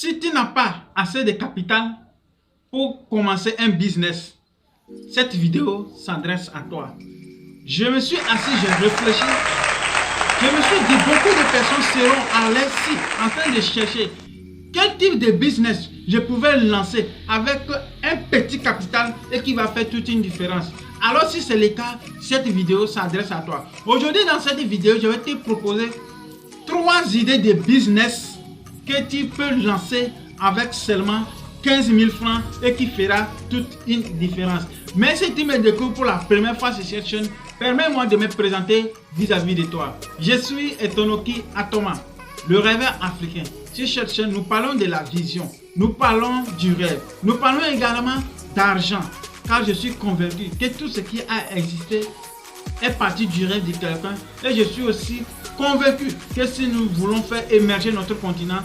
Si tu n'as pas assez de capital pour commencer un business, cette vidéo s'adresse à toi. Je me suis assis, j'ai réfléchi. Je me suis dit, beaucoup de personnes seront à l'aise en train de chercher quel type de business je pouvais lancer avec un petit capital et qui va faire toute une différence. Alors si c'est le cas, cette vidéo s'adresse à toi. Aujourd'hui dans cette vidéo, je vais te proposer 3 idées de business que tu peux lancer avec seulement 15 000 francs et qui fera toute une différence. Mais si tu me découvres pour la première fois sur cette chaîne, permets-moi de me présenter vis-à-vis de toi. Je suis Etonoki Atoma, le rêveur africain. Sur cette chaîne, nous parlons de la vision, nous parlons du rêve, nous parlons également d'argent, car je suis convaincu que tout ce qui a existé est parti du rêve de quelqu'un. Et je suis aussi convaincu que si nous voulons faire émerger notre continent,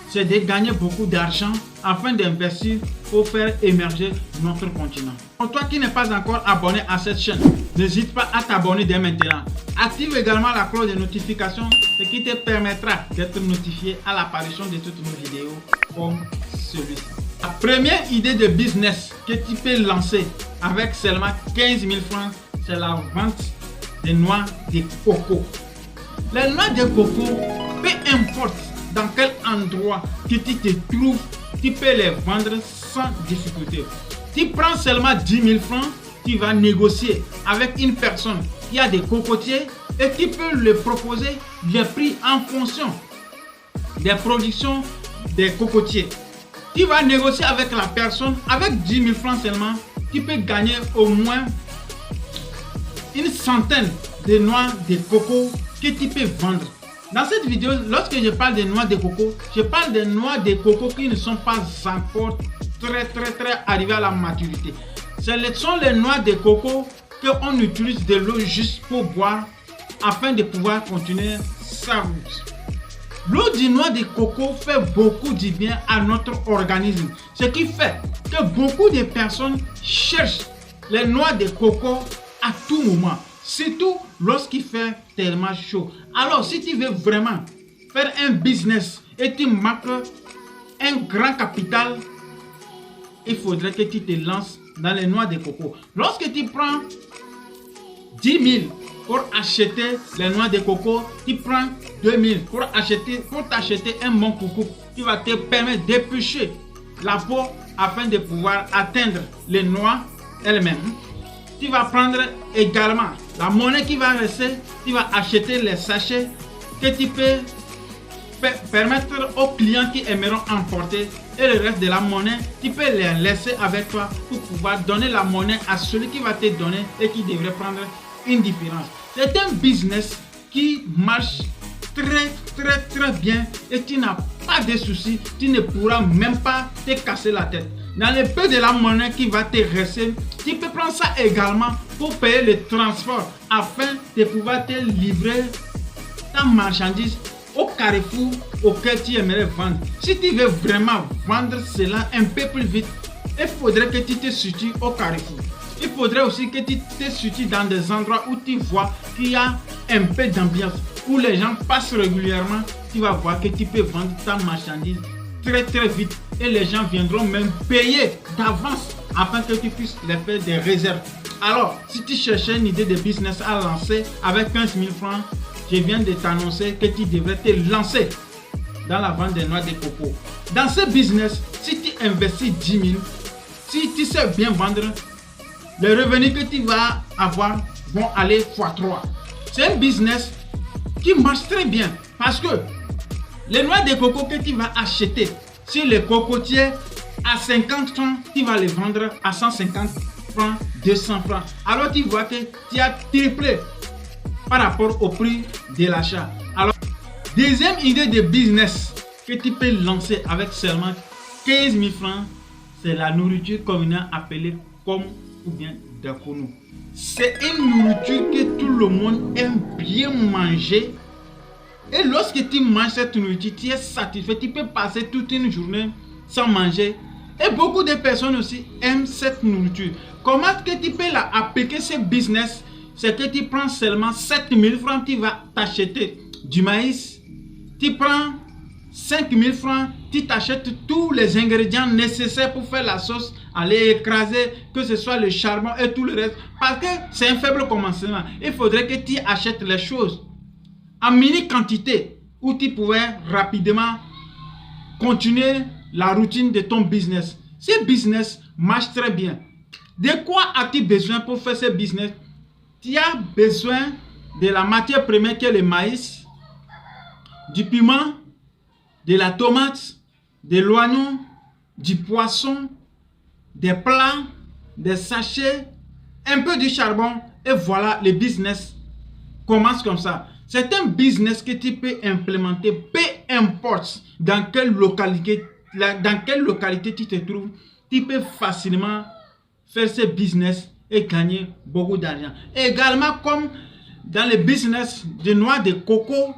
c'est de gagner beaucoup d'argent afin d'investir pour faire émerger notre continent. Pour toi qui n'es pas encore abonné à cette chaîne, n'hésite pas à t'abonner dès maintenant. Active également la cloche de notification, ce qui te permettra d'être notifié à l'apparition de toutes nos vidéos comme celui-ci. La première idée de business que tu peux lancer avec seulement 15 000 francs, c'est la vente des noix de coco. Les noix de coco, peu importe dans quel endroit que tu te trouves, tu peux les vendre sans difficulté. Tu prends seulement 10 000 francs, tu vas négocier avec une personne qui a des cocotiers et tu peux lui proposer des prix en fonction des productions des cocotiers. Tu vas négocier avec la personne, avec 10 000 francs seulement, tu peux gagner au moins une centaine de noix de coco que tu peux vendre. Dans cette vidéo, lorsque je parle des noix de coco, je parle des noix de coco qui ne sont pas encore très arrivées à la maturité. Ce sont les noix de coco qu'on utilise de l'eau juste pour boire afin de pouvoir continuer sa route. L'eau de noix de coco fait beaucoup de bien à notre organisme. Ce qui fait que beaucoup de personnes cherchent les noix de coco à tout moment. Surtout lorsqu'il fait tellement chaud. Alors si tu veux vraiment faire un business et tu manques un grand capital, il faudrait que tu te lances dans les noix de coco. Lorsque tu prends 10 000 pour acheter les noix de coco, tu prends 2 000 pour t'acheter un bon coco qui va te permettre d'éplucher la peau afin de pouvoir atteindre les noix elles-mêmes. Tu vas prendre également la monnaie qui va rester, tu vas acheter les sachets que tu peux permettre aux clients qui aimeront emporter et le reste de la monnaie, tu peux les laisser avec toi pour pouvoir donner la monnaie à celui qui va te donner et qui devrait prendre une différence. C'est un business qui marche très bien et tu n'as pas de soucis, tu ne pourras même pas te casser la tête. Dans le peu de la monnaie qui va te rester, tu peux prendre ça également pour payer le transport afin de pouvoir te livrer ta marchandise au carrefour auquel tu aimerais vendre. Si tu veux vraiment vendre cela un peu plus vite, il faudrait que tu te situes au carrefour. Il faudrait aussi que tu te situes dans des endroits où tu vois qu'il y a un peu d'ambiance, où les gens passent régulièrement. Tu vas voir que tu peux vendre ta marchandise très vite et les gens viendront même payer d'avance afin que tu puisses les faire des réserves. Alors, si tu cherchais une idée de business à lancer avec 15 000 francs, je viens de t'annoncer que tu devrais te lancer dans la vente des noix de coco. Dans ce business, si tu investis 10 000, si tu sais bien vendre, les revenus que tu vas avoir vont aller x3. C'est un business qui marche très bien parce que les noix de coco que tu vas acheter sur les cocotiers à 50 francs, tu vas les vendre à 150 francs, 200 francs. Alors tu vois que tu as triplé par rapport au prix de l'achat. Alors, deuxième idée de business que tu peux lancer avec seulement 15 000 francs, c'est la nourriture communale appelée comme ou bien dakono. C'est une nourriture que tout le monde aime bien manger. Et lorsque tu manges cette nourriture, tu es satisfait. Tu peux passer toute une journée sans manger. Et beaucoup de personnes aussi aiment cette nourriture. Comment que tu peux appliquer ce business? C'est que tu prends seulement 7 000 francs, tu vas t'acheter du maïs. Tu prends 5000 francs, tu t'achètes tous les ingrédients nécessaires pour faire la sauce, aller écraser, que ce soit le charbon et tout le reste. Parce que c'est un faible commencement. Il faudrait que tu achètes les choses en mini quantité où tu pouvais rapidement continuer la routine de ton business. Ce business marche très bien. De quoi as-tu besoin pour faire ce business? Tu as besoin de la matière première qui est le maïs, du piment, de la tomate, de l'oignon, du poisson, des plats, des sachets, un peu du charbon et voilà, le business commence comme ça. C'est un business que tu peux implémenter, peu importe dans quelle localité tu te trouves, tu peux facilement faire ce business et gagner beaucoup d'argent. Également comme dans le business de noix de coco,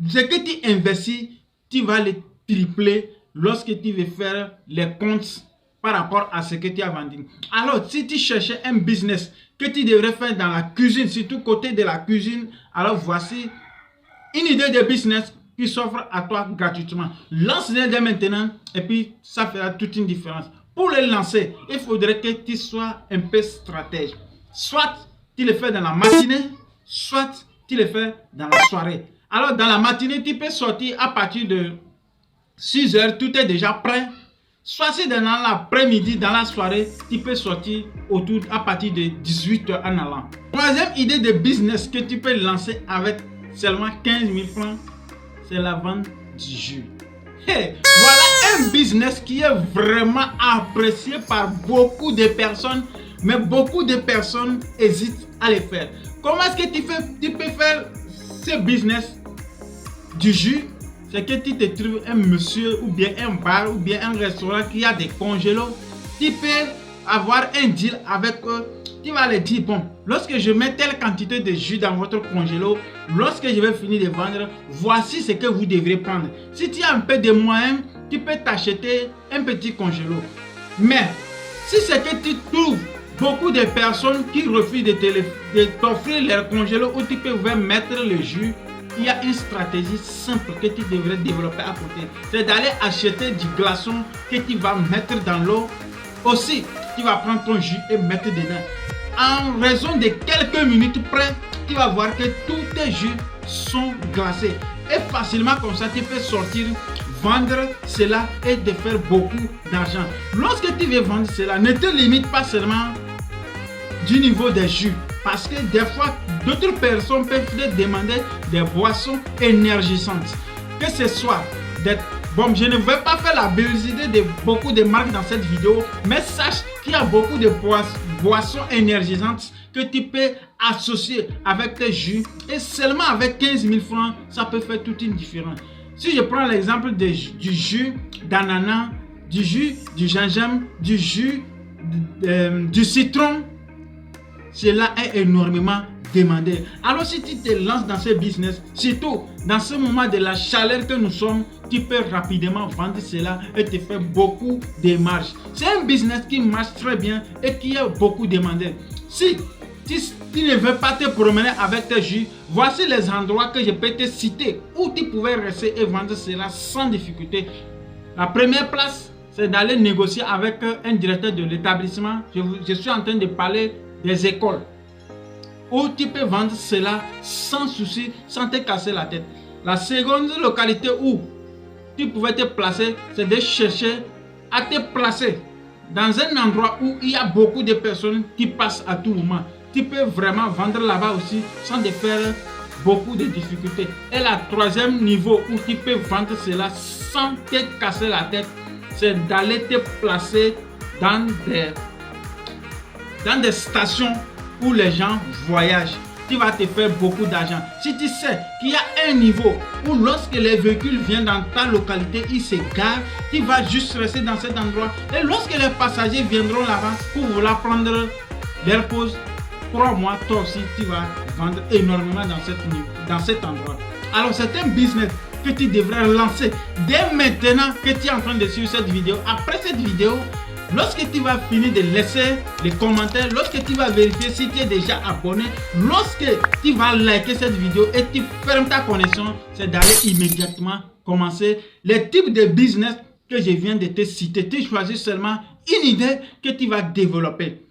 ce que tu investis, tu vas le tripler lorsque tu veux faire les comptes par rapport à ce que tu as vendu. Alors, si tu cherchais un business que tu devrais faire dans la cuisine, surtout côté de la cuisine, alors voici une idée de business qui s'offre à toi gratuitement. Lance-le dès maintenant et puis ça fera toute une différence. Pour le lancer, il faudrait que tu sois un peu stratège. Soit tu le fais dans la matinée, soit tu le fais dans la soirée. Alors, dans la matinée, tu peux sortir à partir de 6 heures, tout est déjà prêt. Soit si dans l'après-midi, dans la soirée, tu peux sortir à partir de 18 heures en allant. Troisième idée de business que tu peux lancer avec seulement 15 000 francs, c'est la vente du jus. Hey, voilà un business qui est vraiment apprécié par beaucoup de personnes, mais beaucoup de personnes hésitent à le faire. Comment est-ce que tu peux faire ce business du jus? C'est que tu te trouves un monsieur ou bien un bar ou bien un restaurant qui a des congélos. Tu peux avoir un deal avec eux. Tu vas leur dire, bon, lorsque je mets telle quantité de jus dans votre congélo, lorsque je vais finir de vendre, voici ce que vous devrez prendre. Si tu as un peu de moyens, tu peux t'acheter un petit congélo. Mais si c'est que tu trouves beaucoup de personnes qui refusent de t'offrir leur congélo où tu peux mettre le jus, il y a une stratégie simple que tu devrais développer à côté. C'est d'aller acheter du glaçon que tu vas mettre dans l'eau. Aussi, tu vas prendre ton jus et mettre dedans. En raison de quelques minutes près, tu vas voir que tous tes jus sont glacés. Et facilement comme ça, tu peux sortir, vendre cela et de faire beaucoup d'argent. Lorsque tu veux vendre cela, ne te limite pas seulement du niveau des jus. Parce que des fois, d'autres personnes peuvent te demander des boissons énergisantes. Que ce soit des... Bon, je ne vais pas faire la publicité de beaucoup de marques dans cette vidéo, mais sache qu'il y a beaucoup de boissons énergisantes que tu peux associer avec tes jus. Et seulement avec 15 000 francs, ça peut faire toute une différence. Si je prends l'exemple du jus d'ananas, du jus du gingembre, du jus du citron, cela est énormément demandé. Alors si tu te lances dans ce business, surtout dans ce moment de la chaleur que nous sommes, tu peux rapidement vendre cela et te faire beaucoup de marge. C'est un business qui marche très bien et qui est beaucoup demandé. Si tu ne veux pas te promener avec tes jus, voici les endroits que je peux te citer où tu pouvais rester et vendre cela sans difficulté. La première place, c'est d'aller négocier avec un directeur de l'établissement. Je suis en train de parler des écoles où tu peux vendre cela sans souci, sans te casser la tête. La seconde localité où tu pouvais te placer, c'est de chercher à te placer dans un endroit où il y a beaucoup de personnes qui passent à tout moment. Tu peux vraiment vendre là-bas aussi sans te faire beaucoup de difficultés. Et la troisième niveau où tu peux vendre cela sans te casser la tête, c'est d'aller te placer dans des stations où les gens voyagent. Tu vas te faire beaucoup d'argent. Si tu sais qu'il y a un niveau où lorsque les véhicules viennent dans ta localité, ils se garent, tu vas juste rester dans cet endroit. Et lorsque les passagers viendront là-bas pour vouloir prendre leur pause, crois-moi, toi aussi, tu vas vendre énormément dans cet endroit. Alors, c'est un business que tu devrais lancer dès maintenant que tu es en train de suivre cette vidéo. Après cette vidéo, lorsque tu vas finir de laisser les commentaires, lorsque tu vas vérifier si tu es déjà abonné, lorsque tu vas liker cette vidéo et tu fermes ta connexion, c'est d'aller immédiatement commencer les types de business que je viens de te citer. Tu choisis seulement une idée que tu vas développer.